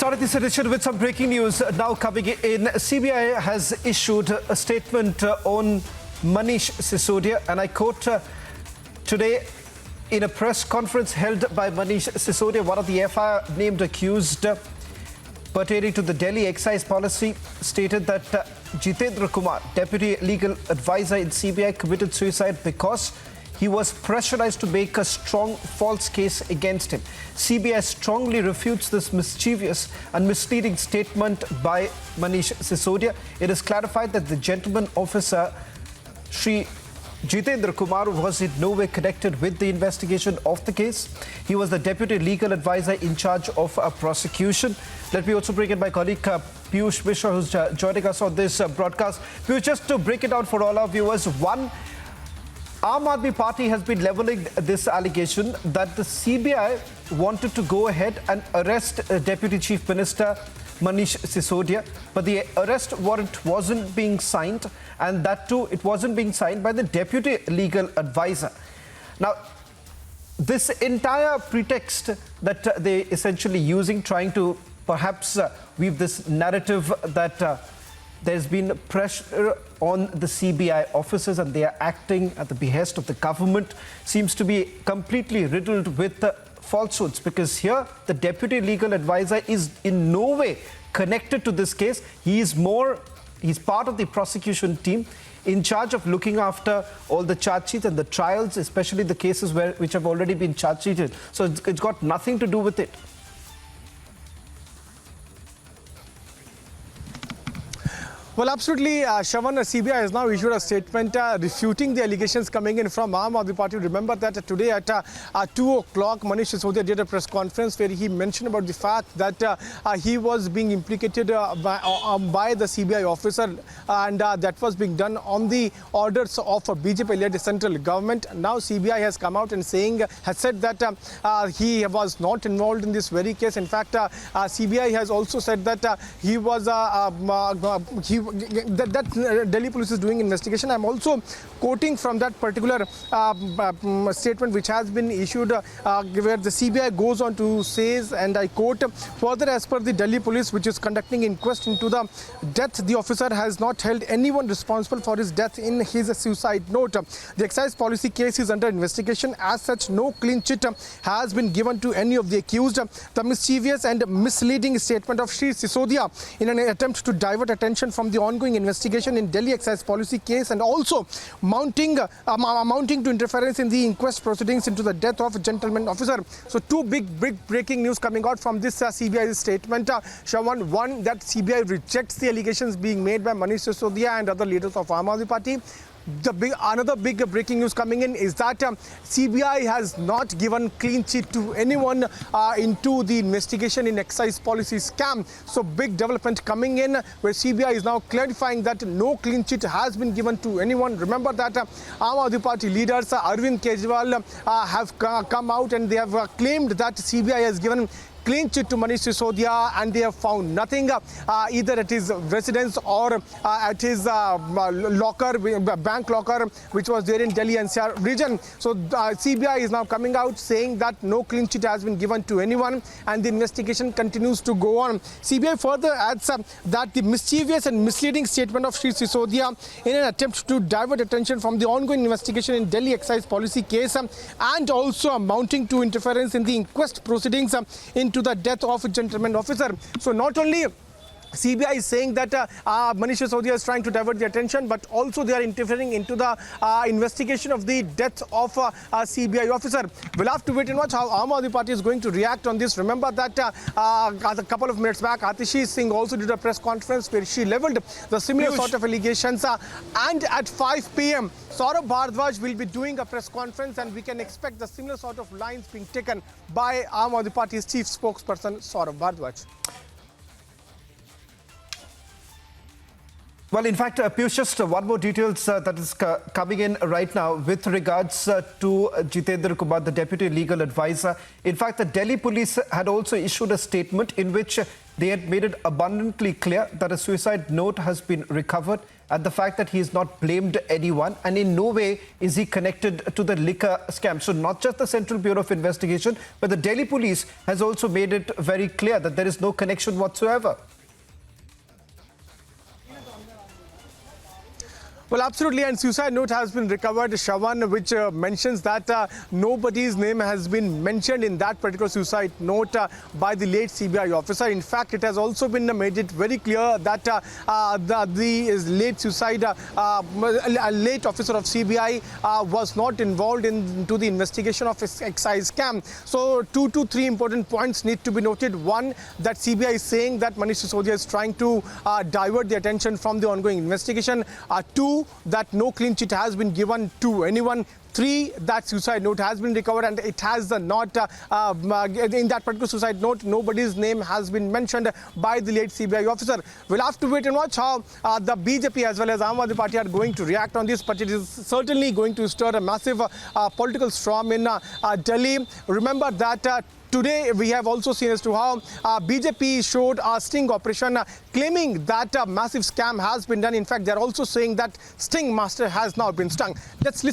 Started this edition with some breaking news now coming in. CBI has issued a statement on Manish Sisodia, and I quote today in a press conference held by Manish Sisodia, one of the FIR named accused pertaining to the Delhi excise policy, stated that Jitendra Kumar, Deputy Legal Advisor in CBI, committed suicide because he was pressurized to make a strong false case against him. CBI strongly refutes this mischievous and misleading statement by Manish Sisodia. It is clarified that the gentleman officer, Shri Jitendra Kumar, was in no way connected with the investigation of the case. He was the Deputy Legal Advisor in charge of prosecution. Let me also bring in my colleague Piyush Mishra, who's joining us on this broadcast. Piyush, just to break it down for all our viewers, one, Aam Aadmi Party has been levelling this allegation that the CBI wanted to go ahead and arrest Deputy Chief Minister Manish Sisodia, but the arrest warrant wasn't being signed, and that too, it wasn't being signed by the Deputy Legal Advisor. Now, this entire pretext that they essentially using, trying to perhaps weave this narrative that there's been pressure on the CBI officers and they are acting at the behest of the government, seems to be completely riddled with falsehoods, because here the Deputy Legal Advisor is in no way connected to this case. He's part of the prosecution team in charge of looking after all the charge sheets and the trials, especially the cases which have already been charge sheeted. So it's got nothing to do with it. Well, absolutely, Shravan, CBI has now issued a statement refuting the allegations coming in from Aam Aadmi Party. Remember that today at 2 o'clock, Manish Sisodia did a press conference where he mentioned about the fact that he was being implicated by the CBI officer, and that was being done on the orders of a BJP-led central government. Now CBI has come out and has said that he was not involved in this very case. In fact, CBI has also said that he was that Delhi police is doing investigation. I'm also quoting from that particular statement which has been issued where the CBI goes on to says, and I quote, further, as per the Delhi police, which is conducting inquest into the death, the officer has not held anyone responsible for his death in his suicide note. The excise policy case is under investigation. As such, no clean chit has been given to any of the accused. The mischievous and misleading statement of Shri Sisodia in an attempt to divert attention from the ongoing investigation in Delhi excise policy case, and also amounting to interference in the inquest proceedings into the death of a gentleman officer. So two big breaking news coming out from this CBI statement. Shravan, one, that CBI rejects the allegations being made by Manish Sisodia and other leaders of Aam Aadmi Party. Another big breaking news coming in is that CBI has not given clean chit to anyone into the investigation in excise policy scam. So big development coming in where CBI is now clarifying that no clean chit has been given to anyone. Remember that Aam Aadmi Party leaders Arvind Kejriwal have come out and they have claimed that CBI has given clean chit to Manish Sisodia, and they have found nothing either at his residence or at his bank locker, which was there in Delhi NCR region. So CBI is now coming out saying that no clean chit has been given to anyone, and the investigation continues to go on. CBI further adds that the mischievous and misleading statement of Shri Sisodia in an attempt to divert attention from the ongoing investigation in Delhi excise policy case and also amounting to interference in the inquest proceedings into the death of a gentleman officer. So not only CBI is saying that Manish Sisodia is trying to divert the attention, but also they are interfering into the investigation of the death of a CBI officer. We'll have to wait and watch how Aam Aadmi Party is going to react on this. Remember that a couple of minutes back, Atishi Singh also did a press conference where she leveled the similar sort of allegations. And at 5 p.m., Saurabh Bhardwaj will be doing a press conference, and we can expect the similar sort of lines being taken by Aam Aadmi Party's chief spokesperson, Saurabh Bhardwaj. Well, in fact, Piyush, just one more details that is coming in right now with regards to Jitendra Kumar, the Deputy Legal Advisor. In fact, the Delhi police had also issued a statement in which they had made it abundantly clear that a suicide note has been recovered at the fact that he has not blamed anyone, and in no way is he connected to the liquor scam. So not just the Central Bureau of Investigation, but the Delhi police has also made it very clear that there is no connection whatsoever. Well, absolutely, and suicide note has been recovered, Shravan, which mentions that nobody's name has been mentioned in that particular suicide note by the late CBI officer. In fact, it has also been made it very clear that the late officer of CBI was not involved into the investigation of excise scam. So 2 to 3 important points need to be noted. One, that CBI is saying that Manish Sisodia is trying to divert the attention from the ongoing investigation. Two, that no clean chit has been given to anyone. 3, that suicide note has been recovered and it has not, in that particular suicide note, nobody's name has been mentioned by the late CBI officer. We'll have to wait and watch how the BJP as well as Aam Aadmi Party are going to react on this, but it is certainly going to stir a massive political storm in Delhi. Remember that today, we have also seen as to how BJP showed a sting operation claiming that a massive scam has been done. In fact, they're also saying that sting master has now been stung. Let's listen.